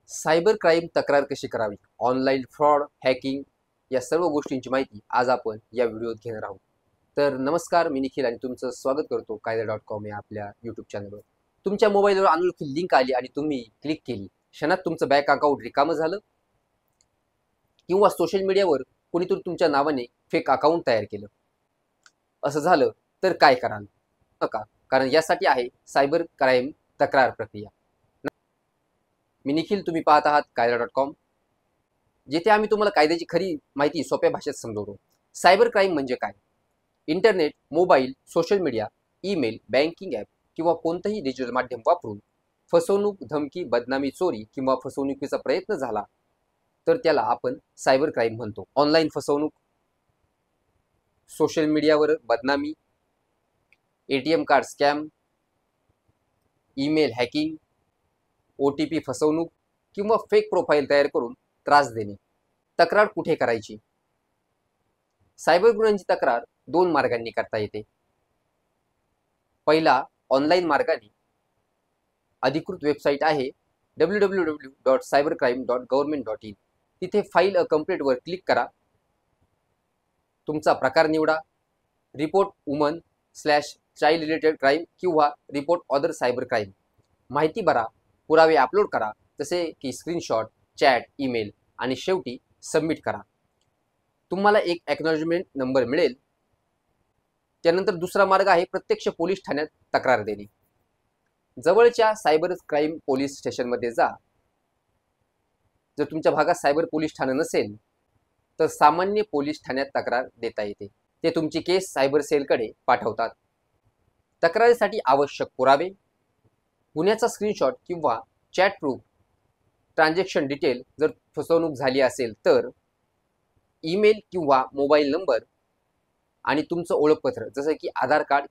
Cyber crime तक्रार कशी करावी, ऑनलाईन फ्रॉड, हॅकिंग या सर्व गोष्टींची माहिती आज आपण या व्हिडिओत घेणार आहोत. तर नमस्कार, मी निखिल आणि तुमचं स्वागत करतो कायदा.com या आपल्या यूट्यूब चॅनलवर. तुमच्या मोबाईलवर अनोळखी लिंक आली आणि तुम्ही क्लिक केली. क्षणात तुमचं बँक अकाउंट रिकामं झालं किंवा सोशल मीडियावर कोणीतरी तुमच्या नावाने फेक अकाउंट तयार केलं. असं झालं तर काय कराल? नका, कारण यासाठी आहे सायबर क्राईम तक्रार प्रक्रिया. मी निखिल, तुम्ही पाहत आहात कायदा.com, जिथे आम्ही तुम्हाला कायद्याची खरी माहिती सोप्या भाषेत समजवतो. सायबर क्राईम म्हणजे काय? Internet, mobile, social media, email, banking app किंवा कोणतंही डिजिटल माध्यम वापरून फसवणूक, धमकी, बदनामी, चोरी किंवा फसवणुकीचा प्रयत्न झाला तर त्याला आपण सायबर क्राईम म्हणतो. ऑनलाईन फसवणूक, सोशल मीडियावर बदनामी, ATM card scam, email hacking, OTP फसवणूक किंवा फेक प्रोफाईल तयार करून त्रास देणे. तक्रार कुठे करायची? सायबर गुन्ह्यांची तक्रार 2 मार्गांनी करता येते. पहिला, ऑनलाईन मार्गाने. अधिकृत वेबसाईट आहे www.cybercrime.government.in. तिथे फाईल अ कंप्लेंटवर क्लिक करा. तुमचा प्रकार निवडा, रिपोर्ट वुमन/चाइल्ड रिलेटेड क्राईम किंवा रिपोर्ट अदर सायबर क्राईम. माहिती भरा, पुरावे अपलोड करा, जसे की स्क्रीनशॉट, चॅट, ईमेल आणि शेवटी सबमिट करा. तुम्हाला एक ॲक्नॉलेजमेंट नंबर मिळेल. त्यानंतर दुसरा मार्ग आहे प्रत्यक्ष पोलीस ठाण्यात तक्रार देणे. जवळच्या सायबर क्राईम पोलीस स्टेशनमध्ये जा. जर तुमच्या भागात सायबर पोलीस ठाणं नसेल तर सामान्य पोलीस ठाण्यात तक्रार देता येते. ते तुमची केस सायबर सेलकडे पाठवतात. तक्रारीसाठी आवश्यक पुरावे: गुन्ह्याचा स्क्रीनशॉट किंवा चॅट प्रूफ, ट्रान्झॅक्शन डिटेल जर फसवणूक झाली असेल तर, ईमेल किंवा मोबाईल नंबर आणि तुमचं ओळखपत्र जसं की आधार कार्ड